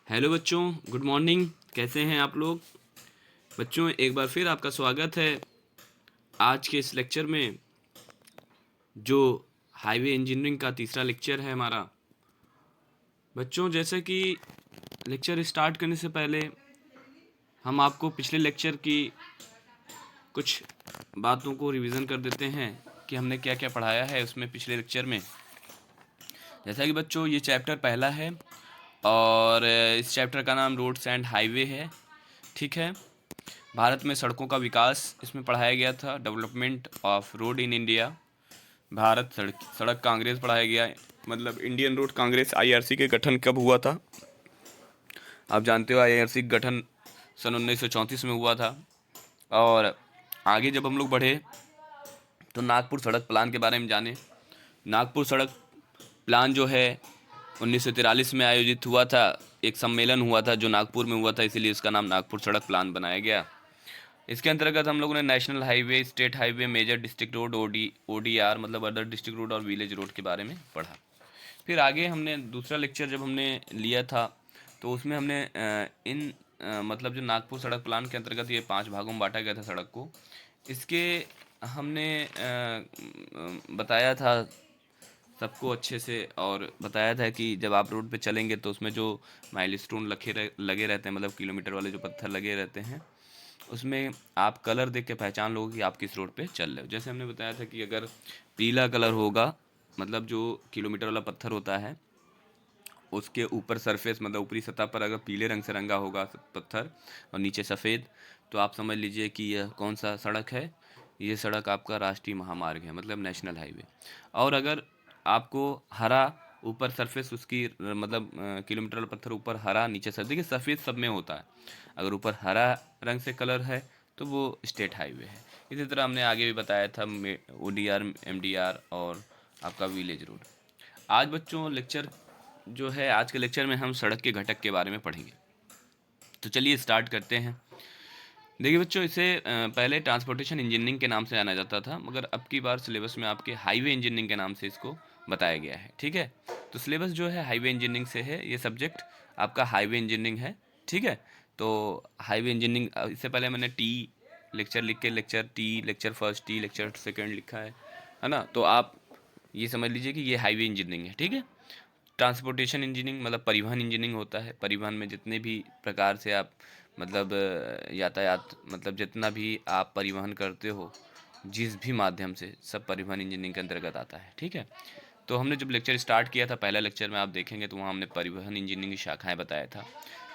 Hello बच्चों, good morning. कैसे हैं आप लोग? बच्चों, एक बार फिर आपका स्वागत है आज के इस लेक्चर में, जो हाईवे इंजीनियरिंग का तीसरा लेक्चर है हमारा। बच्चों, जैसे कि लेक्चर स्टार्ट करने से पहले हम आपको पिछले लेक्चर की कुछ बातों को रिवीजन कर देते हैं कि हमने क्या क्या पढ़ाया है उसमें पिछले लेक्चर में। जैसा कि बच्चों, ये चैप्टर पहला है और इस चैप्टर का नाम रोड्स एंड हाईवे है। ठीक है। भारत में सड़कों का विकास इसमें पढ़ाया गया था, development of road in India. Bharat सड़क सड़क कांग्रेस पढ़ाया गया, मतलब इंडियन रोड कांग्रेस आईआरसी के गठन कब हुआ था। आप जानते हो आईआरसी का गठन सन 1934 में हुआ था। और आगे जब हम लोग बढ़े तो नागपुर सड़क प्लान के बारे में जाने। नागपुर सड़क प्लान जो है 1943 में आयोजित हुआ था, एक सम्मेलन हुआ था जो नागपुर में हुआ था, इसीलिए इसका नाम नागपुर सड़क प्लान बनाया गया। इसके अंतर्गत हम लोगों ने national highway, state highway, major district road, ODR मतलब अदर डिस्ट्रिक्ट रोड और विलेज रोड के बारे में पढ़ा। फिर आगे हमने दूसरा लेक्चर जब हमने लिया था तो उसमें हमने मतलब जो नागपुर सड़क प्लान के अंतर्गत ये 5 भागों में बांटा गया था सड़क को। इसके हमने बताया था सबको अच्छे से, और बताया था कि जब आप रोड पे चलेंगे तो उसमें जो माइलस्टोन लगे रहते हैं, मतलब किलोमीटर वाले जो पत्थर लगे रहते हैं, उसमें आप कलर देख के पहचान लोगे कि आप किस रोड पे चल रहे हो। जैसे हमने बताया था कि अगर पीला कलर होगा, मतलब जो किलोमीटर वाला पत्थर होता है उसके ऊपर सरफेस, मतलब ऊपरी सतह पर अगर पीले रंग से रंगा होगा पत्थर और नीचे सफ़ेद, तो आप समझ लीजिए कि यह कौन सा सड़क है। ये सड़क आपका राष्ट्रीय महामार्ग है, मतलब नेशनल हाईवे। और अगर आपको हरा ऊपर सरफेस उसकी मतलब किलोमीटर वाला पत्थर ऊपर हरा नीचे सफ़ेद, देखिए सफ़ेद सब में होता है, अगर ऊपर हरा रंग से कलर है तो वो स्टेट हाईवे है। इसी तरह हमने आगे भी बताया था ओडीआर, एमडीआर और आपका विलेज रोड। आज बच्चों लेक्चर जो है, आज के लेक्चर में हम सड़क के घटक के बारे में पढ़ेंगे। तो चलिए स्टार्ट करते हैं। देखिए बच्चों, इसे पहले ट्रांसपोर्टेशन इंजीनियरिंग के नाम से जाना जाता था, मगर अब की बार सिलेबस में आपके हाईवे इंजीनियरिंग के नाम से इसको बताया गया है। ठीक है। तो सिलेबस जो है हाईवे इंजीनियरिंग से है, ये सब्जेक्ट आपका हाईवे इंजीनियरिंग है। ठीक है। तो हाईवे इंजीनियरिंग, इससे पहले मैंने टी लेक्चर लिख के lecture T, lecture first T, lecture second लिखा है ना। तो आप ये समझ लीजिए कि ये हाईवे इंजीनियरिंग है। ठीक है। ट्रांसपोर्टेशन इंजीनियरिंग मतलब परिवहन इंजीनियरिंग होता है। परिवहन में जितने भी प्रकार से आप मतलब यातायात, मतलब जितना भी आप परिवहन करते हो जिस भी माध्यम से, सब परिवहन इंजीनियरिंग के अंतर्गत आता है। ठीक है। तो हमने जब लेक्चर स्टार्ट किया था, पहला लेक्चर में आप देखेंगे तो वहाँ हमने परिवहन इंजीनियरिंग की शाखाएं बताया था,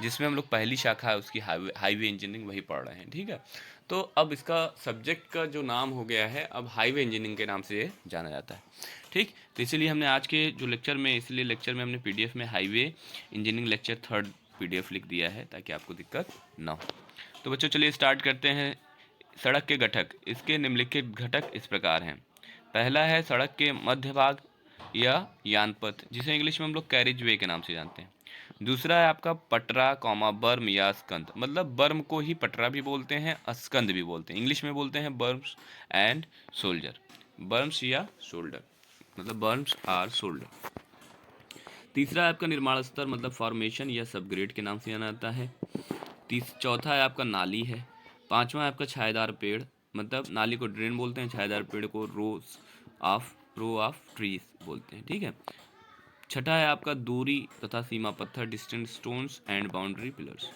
जिसमें हम लोग पहली शाखा है उसकी हाईवे इंजीनियरिंग वही पढ़ रहे हैं। ठीक है। तो अब इसका सब्जेक्ट का जो नाम हो गया है, अब हाईवे इंजीनियरिंग के नाम से ये जाना जाता है। ठीक। तो इसीलिए हमने आज के जो लेक्चर में, इसलिए लेक्चर में हमने पीडीएफ में highway engineering lecture third PDF लिख दिया है ताकि आपको दिक्कत ना हो। तो बच्चों चलिए स्टार्ट करते हैं। सड़क के घटक, इसके निम्नलिखित घटक इस प्रकार हैं। पहला है सड़क के मध्य भाग या यानपथ, जिसे इंग्लिश में हम लोग कैरिज वे के नाम से जानते हैं। दूसरा है आपका पटरा कॉमा बर्म या स्कंद, मतलब बर्म को ही पटरा भी बोलते हैं, स्कंद भी बोलते हैं। इंग्लिश में बोलते हैं बर्म्स एंड शोल्डर, बर्म्स या शोल्डर, मतलब बर्म्स आर शोल्डर। तीसरा है आपका निर्माण स्तर, मतलब फॉर्मेशन या सबग्रेड के नाम से जाना जाता है। चौथा है आपका नाली है। पांचवा है आपका छायादार पेड़, मतलब नाली को ड्रेन बोलते हैं, छायादार पेड़ को रो ऑफ ट्रीज बोलते हैं। ठीक है। छठा है आपका दूरी तथा सीमा पत्थर, distance stones and boundary pillars.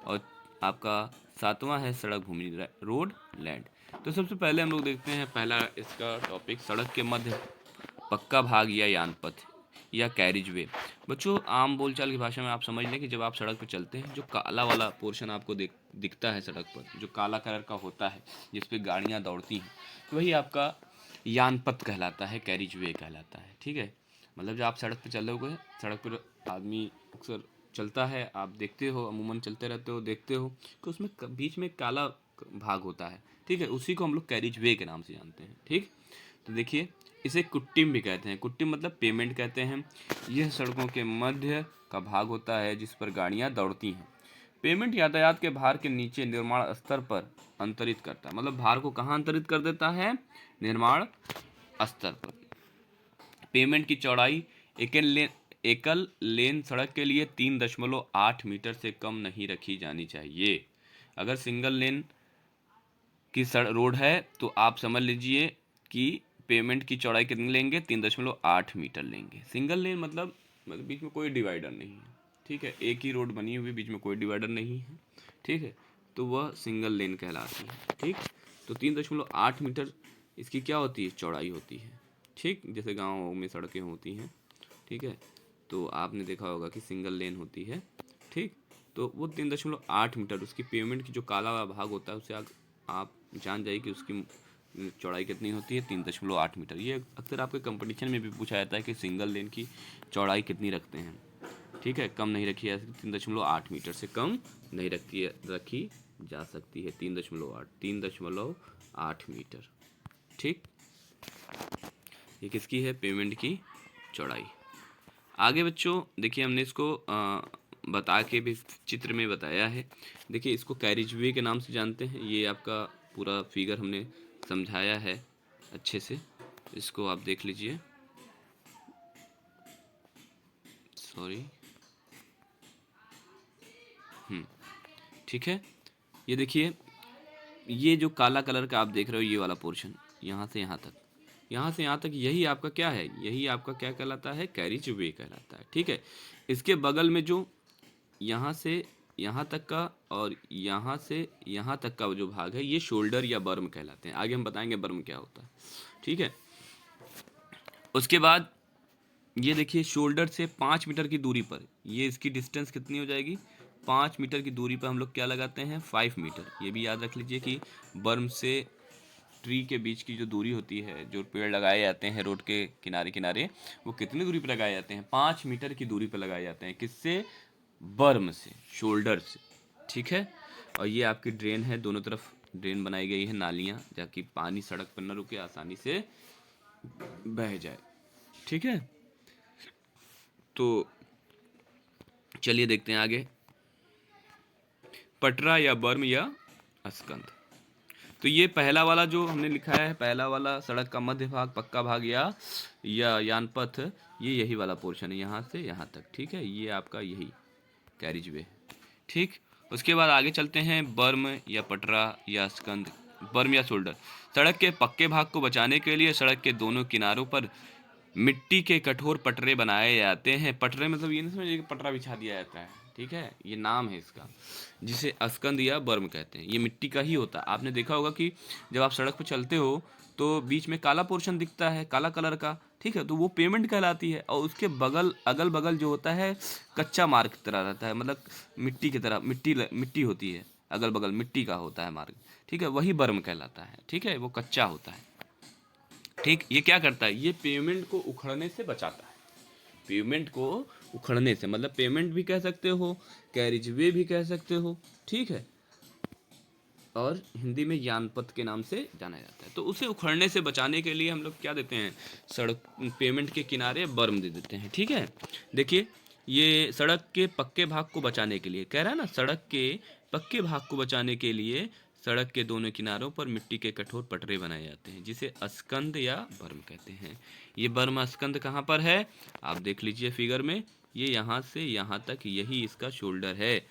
और आपका सातवां है सड़क भूमि, रोड लैंड। तो सबसे पहले हम लोग देखते हैं पहला इसका टॉपिक, सड़क के मध्य पक्का भाग या यानपथ या कैरिज वे। बच्चों, आम बोलचाल की भाषा में आप समझ लें कि जब आप सड़क पर चलते हैं, जो काला वाला पोर्शन आपको दिखता है सड़क पर, जो काला कलर का होता है जिस पे गाड़ियाँ दौड़ती हैं, तो वही आपका यानपथ कहलाता है, कैरिज वे कहलाता है। ठीक है। मतलब जब आप सड़क पर चल रहे हो, सड़क पर आदमी अक्सर चलता है, आप देखते हो, अमूमन चलते रहते हो, देखते हो कि उसमें बीच में काला भाग होता है। ठीक है। उसी को हम लोग कैरिज वे के नाम से जानते हैं। ठीक। तो देखिए, इसे कुट्टिम भी कहते हैं। कुट्टिम मतलब पेमेंट कहते हैं। यह सड़कों के मध्य का भाग होता है जिस पर गाड़ियां दौड़ती हैं। पेमेंट यातायात के भार के नीचे निर्माण स्तर पर अंतरित करता है, मतलब भार को कहाँ अंतरित कर देता है? निर्माण स्तर पर। पेमेंट की चौड़ाई एकल लेन सड़क के लिए 3.8 मीटर से कम नहीं रखी जानी चाहिए। अगर सिंगल लेन की रोड है तो आप समझ लीजिए कि पेमेंट की चौड़ाई कितनी लेंगे, 3.8 मीटर लेंगे। सिंगल लेन मतलब बीच में कोई डिवाइडर नहीं है, ठीक है, एक ही रोड बनी हुई, बीच में कोई डिवाइडर नहीं है, ठीक है, तो वह सिंगल लेन कहलाती है, ठीक। तो 3.8 मीटर इसकी क्या होती है, चौड़ाई होती है, ठीक, जैसे गाँव में सड़कें होती हैं, ठीक है, तो आपने देखा होगा कि सिंगल लेन होती है, ठीक। तो वो 3.8 मीटर, उसकी पेमेंट की जो काला वाला भाग होता है उसे आप जान जाइए कि उसकी चौड़ाई कितनी होती है, 3.8 मीटर। ये अक्सर आपके कंपटीशन में भी पूछा जाता है कि सिंगल लेन की चौड़ाई कितनी रखते हैं, ठीक है, कम नहीं रखी जा सकती, 3.8 मीटर से कम नहीं रखी जा सकती है, 3.8 मीटर, ठीक। ये किसकी है, पेमेंट की चौड़ाई। आगे बच्चों देखिए, हमने इसको बता के भी चित्र में बताया है। देखिए इसको कैरिज वे के नाम से जानते हैं, ये आपका पूरा फिगर हमने समझाया है अच्छे से, इसको आप देख लीजिए, सॉरी, ठीक है। ये देखिए, ये जो काला कलर का आप देख रहे हो, ये वाला पोर्शन यहाँ से यहाँ तक, यहाँ से यहाँ तक, यही आपका क्या है, यही आपका क्या कहलाता है, कैरिज वे कहलाता है, ठीक है। इसके बगल में जो यहाँ से यहाँ तक का और यहाँ से यहाँ तक का जो भाग है, ये शोल्डर या बर्म कहलाते हैं। आगे हम बताएंगे बर्म क्या होता है, ठीक है। उसके बाद ये देखिए, शोल्डर से 5 मीटर की दूरी पर, ये इसकी डिस्टेंस कितनी हो जाएगी, 5 मीटर की दूरी पर हम लोग क्या लगाते हैं, 5 मीटर। ये भी याद रख लीजिए कि बर्म से ट्री के बीच की जो दूरी होती है, जो पेड़ लगाए जाते हैं रोड के किनारे किनारे, वो कितनी दूरी पर लगाए जाते हैं, 5 मीटर की दूरी पर लगाए जाते हैं। किससे, बर्म से, शोल्डर से, ठीक है। और ये आपकी ड्रेन है, दोनों तरफ ड्रेन बनाई गई है, नालियाँ, ताकि पानी सड़क पर न रुके, आसानी से बह जाए, ठीक है। तो चलिए देखते हैं आगे, पटरा या बर्म या अस्कंद। तो ये पहला वाला जो हमने लिखा है, पहला वाला सड़क का मध्य भाग, पक्का भाग या यानपथ, ये यही वाला पोर्शन है, यहाँ से यहाँ तक, ठीक है, ये आपका यही कैरिज वे, ठीक। उसके बाद आगे चलते हैं, बर्म या पटरा या अस्कंद, बर्म या शोल्डर। सड़क के पक्के भाग को बचाने के लिए सड़क के दोनों किनारों पर मिट्टी के कठोर पटरे बनाए जाते हैं। पटरे मतलब ये नहीं समझिए कि पटरा बिछा दिया जाता है, ठीक है, ये नाम है इसका, जिसे अस्कंद या बर्म कहते हैं। ये मिट्टी का ही होता है। आपने देखा होगा कि जब आप सड़क पर चलते हो तो बीच में काला पोर्शन दिखता है, काला कलर का, ठीक है, तो वो पेमेंट कहलाती है। और उसके बगल, अगल बगल जो होता है, कच्चा मार्ग की तरह रहता है, मतलब मिट्टी की तरह, मिट्टी होती है, अगल बगल मिट्टी का होता है मार्ग, ठीक है, वही बर्म कहलाता है, ठीक है, वो कच्चा होता है, ठीक। ये क्या करता है, ये पेमेंट को उखड़ने से बचाता है, पेमेंट को उखड़ने से, मतलब पेमेंट भी कह सकते हो, कैरिज वे भी कह सकते हो, ठीक है, और हिंदी में यानपथ के नाम से जाना जाता है। तो उसे उखड़ने से बचाने के लिए हम लोग क्या देते हैं, सड़क पेमेंट के किनारे बर्म दे देते हैं, ठीक है। देखिए, ये सड़क के पक्के भाग को बचाने के लिए कह रहा है ना, सड़क के पक्के भाग को बचाने के लिए सड़क के दोनों किनारों पर मिट्टी के कठोर पटरे बनाए जाते हैं, जिसे अस्कंद या बर्म कहते हैं। ये बर्म अस्कंद कहाँ पर है, आप देख लीजिए फिगर में, ये यहाँ से यहाँ तक, यही इसका शोल्डर है,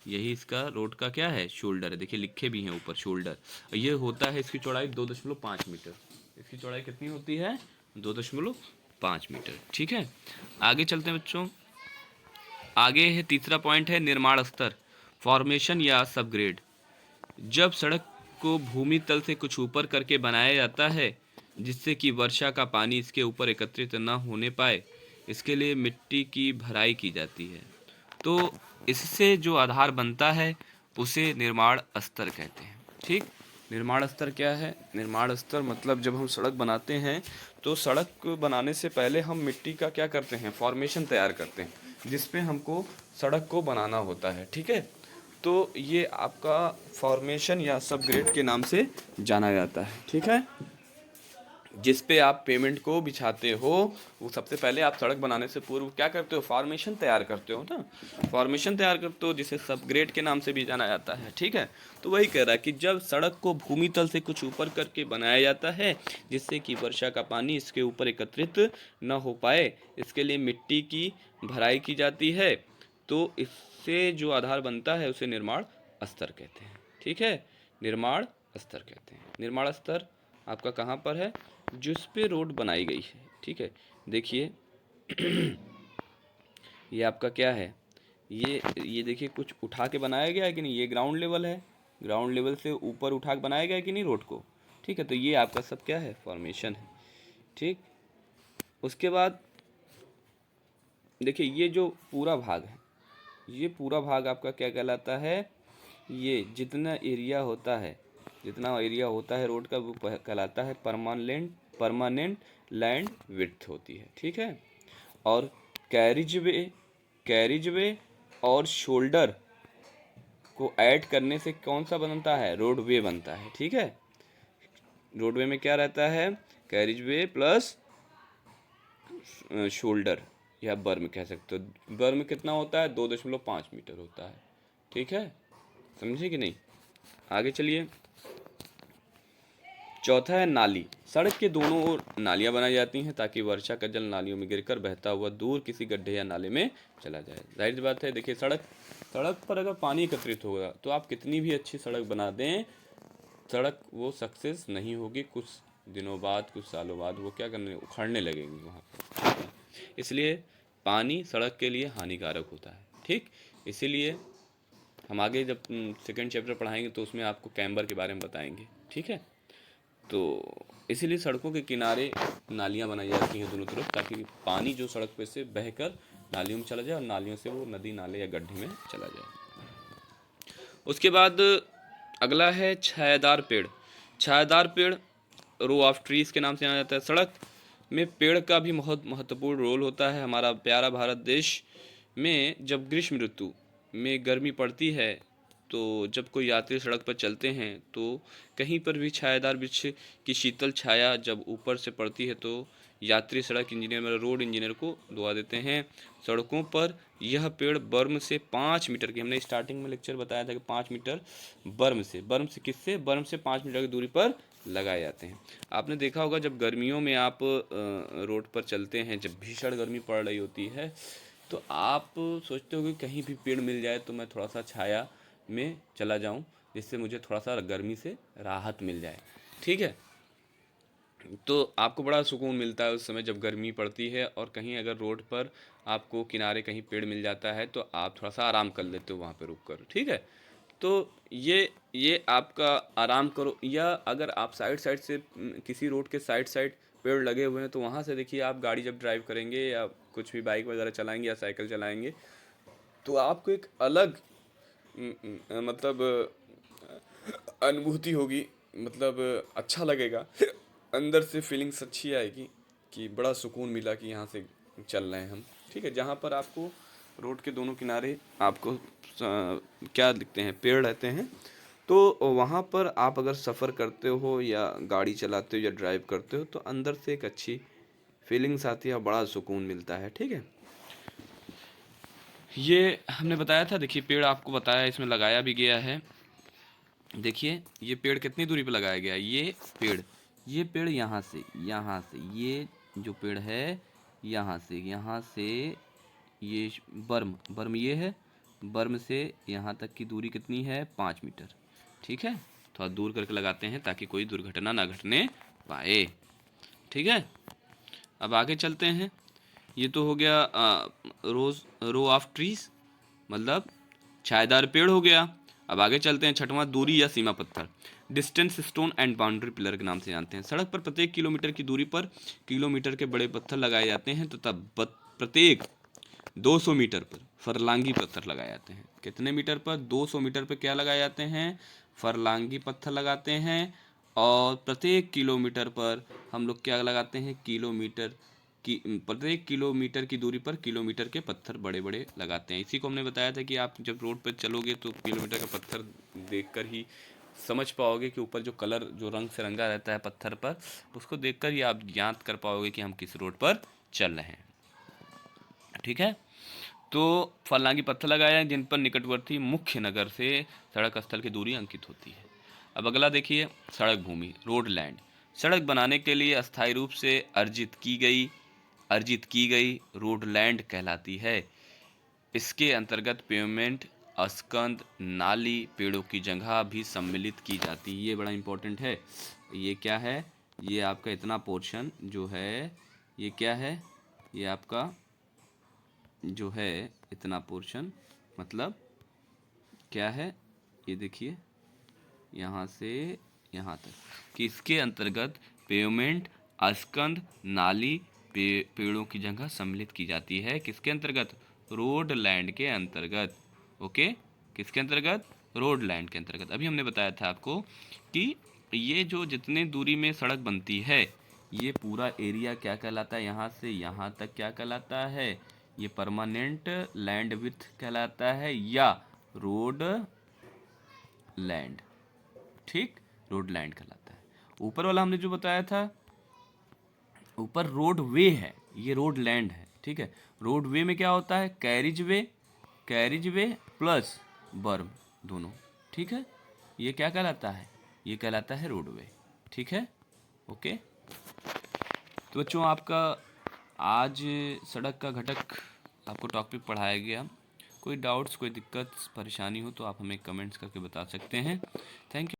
यही इसका रोड का क्या है, शोल्डर है। देखिए लिखे भी हैं ऊपर, शोल्डर। ये होता है, इसकी चौड़ाई 2.5 मीटर, इसकी चौड़ाई कितनी होती है, 2.5 मीटर, ठीक है। आगे चलते हैं बच्चों, आगे है तीसरा पॉइंट है निर्माण स्तर, फॉर्मेशन या सबग्रेड। जब सड़क को भूमि तल से कुछ ऊपर करके बनाया जाता है, जिससे कि वर्षा का पानी इसके ऊपर एकत्रित न होने पाए, इसके लिए मिट्टी की भराई की जाती है। तो इससे जो आधार बनता है उसे निर्माण स्तर कहते हैं, ठीक। निर्माण स्तर क्या है, निर्माण स्तर मतलब जब हम सड़क बनाते हैं तो सड़क बनाने से पहले हम मिट्टी का क्या करते हैं, फॉर्मेशन तैयार करते हैं, जिसपे हमको सड़क को बनाना होता है, ठीक है। तो ये आपका फॉर्मेशन या सब ग्रेड के नाम से जाना जाता है, ठीक है। जिस पे आप पेमेंट को बिछाते हो, वो सबसे पहले आप सड़क बनाने से पूर्व क्या करते हो, फॉर्मेशन तैयार करते हो ना, फॉर्मेशन तैयार करते हो, जिसे सब ग्रेड के नाम से भी जाना जाता है, ठीक है। तो वही कह रहा है कि जब सड़क को भूमि तल से कुछ ऊपर करके बनाया जाता है, जिससे कि वर्षा का पानी इसके ऊपर एकत्रित न हो पाए, इसके लिए मिट्टी की भराई की जाती है। तो इससे जो आधार बनता है उसे निर्माण स्तर कहते हैं, ठीक है। निर्माण स्तर कहते हैं। निर्माण स्तर आपका कहाँ पर है, जिस पे रोड बनाई गई है, ठीक है। देखिए ये आपका क्या है, ये देखिए कुछ उठा के बनाया गया है कि नहीं, ये ग्राउंड लेवल है, ग्राउंड लेवल से ऊपर उठा के बनाया गया है कि नहीं रोड को, ठीक है। तो ये आपका सब क्या है, फॉर्मेशन है, ठीक। उसके बाद देखिए ये जो पूरा भाग है, ये पूरा भाग आपका क्या कहलाता है, ये जितना एरिया होता है, जितना एरिया होता है रोड का, वो कहलाता है परमानेंट लैंड विड्थ होती है, ठीक है। और कैरिज वे और शोल्डर को ऐड करने से कौन सा बनता है, रोडवे बनता है, ठीक है। रोडवे में क्या रहता है, कैरिज वे प्लस शोल्डर या बर्म कह सकते हो। बर्म कितना होता है, 2.5 मीटर होता है, ठीक है। समझे कि नहीं, आगे चलिए। चौथा है नाली। सड़क के दोनों ओर नालियां बनाई जाती हैं ताकि वर्षा का जल नालियों में गिरकर बहता हुआ दूर किसी गड्ढे या नाले में चला जाए। जाहिर सी बात है, देखिए सड़क पर अगर पानी एकत्रित होगा तो आप कितनी भी अच्छी सड़क बना दें, सड़क वो सक्सेस नहीं होगी। कुछ दिनों बाद, कुछ सालों बाद वो क्या करने, उखड़ने लगेंगी वहाँ पर। इसलिए पानी सड़क के लिए हानिकारक होता है, ठीक। इसीलिए हम आगे जब सेकंड चैप्टर पढ़ाएंगे तो उसमें आपको कैम्बर के बारे में बताएंगे, ठीक है। तो इसीलिए सड़कों के किनारे नालियाँ बनाई जाती हैं दोनों तरफ, ताकि पानी जो सड़क पे से बहकर नालियों में चला जाए और नालियों से वो नदी नाले या गड्ढे में चला जाए। उसके बाद अगला है छायादार पेड़। छायादार पेड़ रो ऑफ ट्रीज के नाम से जाना जाता है। सड़क में पेड़ का भी बहुत महत्वपूर्ण रोल होता है। हमारा प्यारा भारत देश में जब ग्रीष्म ऋतु में गर्मी पड़ती है, तो जब कोई यात्री सड़क पर चलते हैं तो कहीं पर भी छायादार वृक्ष की शीतल छाया जब ऊपर से पड़ती है तो यात्री सड़क इंजीनियर मतलब रोड इंजीनियर को दुआ देते हैं। सड़कों पर यह पेड़ बर्म से 5 मीटर की, हमने स्टार्टिंग में लेक्चर बताया था कि 5 मीटर बर्म से किससे, बर्म से 5 मीटर की दूरी पर लगाए जाते हैं। आपने देखा होगा जब गर्मियों में आप रोड पर चलते हैं, जब भीषण गर्मी पड़ रही होती है, तो आप सोचते हो कि कहीं भी पेड़ मिल जाए तो मैं थोड़ा सा छाया में चला जाऊं, जिससे मुझे थोड़ा सा गर्मी से राहत मिल जाए, ठीक है। तो आपको बड़ा सुकून मिलता है उस समय जब गर्मी पड़ती है, और कहीं अगर रोड पर आपको किनारे कहीं पेड़ मिल जाता है तो आप थोड़ा सा आराम कर लेते हो वहाँ पे रुक कर, ठीक है। तो ये आपका आराम करो, या अगर आप साइड साइड से किसी रोड के साइड साइड पेड़ लगे हुए हैं तो वहाँ से देखिए, आप गाड़ी जब ड्राइव करेंगे या कुछ भी बाइक वगैरह चलाएंगे या साइकिल चलाएंगे, तो आपको एक अलग मतलब अनुभूति होगी, मतलब अच्छा लगेगा, अंदर से फीलिंग्स अच्छी आएगी कि बड़ा सुकून मिला कि यहाँ से चल रहे हैं हम, ठीक है। जहाँ पर आपको रोड के दोनों किनारे आपको क्या दिखते हैं, पेड़ रहते हैं, तो वहाँ पर आप अगर सफ़र करते हो या गाड़ी चलाते हो या ड्राइव करते हो तो अंदर से एक अच्छी फीलिंग्स आती है और बड़ा सुकून मिलता है, ठीक है। ये हमने बताया था, देखिए पेड़ आपको बताया, इसमें लगाया भी गया है। देखिए ये पेड़ कितनी दूरी पे लगाया गया है, ये पेड़ यहाँ से ये जो पेड़ है, यहाँ से ये बर्म ये है, बर्म से यहाँ तक की दूरी कितनी है, 5 मीटर, ठीक है। थोड़ा दूर करके लगाते हैं ताकि कोई दुर्घटना ना घटने पाए, ठीक है। अब आगे चलते हैं। ये तो हो गया रो ऑफ ट्रीज, मतलब छायादार पेड़ हो गया। अब आगे चलते हैं, छठवां दूरी या सीमा पत्थर, distance stone and boundary pillar के नाम से जानते हैं। सड़क पर प्रत्येक किलोमीटर की दूरी पर किलोमीटर के बड़े पत्थर लगाए जाते हैं तथा प्रत्येक 200 मीटर पर फरलांगी पत्थर लगाए जाते हैं। कितने मीटर पर, 200 मीटर पर क्या लगाए जाते हैं, फरलांगी पत्थर लगाते हैं। और प्रत्येक किलोमीटर पर हम लोग क्या लगाते हैं, प्रत्येक किलोमीटर की दूरी पर किलोमीटर के पत्थर बड़े बड़े लगाते हैं। इसी को हमने बताया था कि आप जब रोड पर चलोगे तो किलोमीटर का पत्थर देखकर ही समझ पाओगे कि ऊपर जो कलर, जो रंग से रंगा रहता है पत्थर पर, उसको देखकर ही आप ज्ञात कर पाओगे कि हम किस रोड पर चल रहे हैं। ठीक है। तो फलनागी पत्थर लगाए हैं जिन पर निकटवर्ती मुख्य नगर से सड़क स्थल की दूरी अंकित होती है। अब अगला देखिए, सड़क भूमि, रोड लैंड। सड़क बनाने के लिए अस्थायी रूप से अर्जित की गई रोड लैंड कहलाती है। इसके अंतर्गत पेवमेंट, अस्कंद, नाली, पेड़ों की जगह भी सम्मिलित की जाती है। ये बड़ा इंपॉर्टेंट है। ये क्या है? ये आपका इतना पोर्शन जो है, ये क्या है? ये आपका जो है इतना पोर्शन, मतलब क्या है? ये देखिए, यहाँ से यहाँ तक कि इसके अंतर्गत पेवमेंट, अस्कंद, नाली, पेड़ों की जगह सम्मिलित की जाती है। किसके अंतर्गत? रोड लैंड के अंतर्गत। ओके, किसके अंतर्गत? रोड लैंड के अंतर्गत। अभी हमने बताया था आपको कि ये जो जितने दूरी में सड़क बनती है, ये पूरा एरिया क्या कहलाता है? यहाँ से यहाँ तक क्या कहलाता है? ये परमानेंट लैंड विड्थ कहलाता है या रोड लैंड। ठीक, रोड लैंड कहलाता है। ऊपर वाला हमने जो बताया था, ऊपर रोड वे है, ये रोड लैंड है। ठीक है, रोड वे में क्या होता है? कैरिज वे प्लस बर्म दोनों। ठीक है, ये क्या कहलाता है? ये कहलाता है रोड वे। ठीक है, ओके। तो बच्चों, आपका आज सड़क का घटक आपको टॉपिक पढ़ाया गया। कोई डाउट्स, कोई दिक्कत, परेशानी हो तो आप हमें कमेंट्स करके बता सकते हैं। Thank you.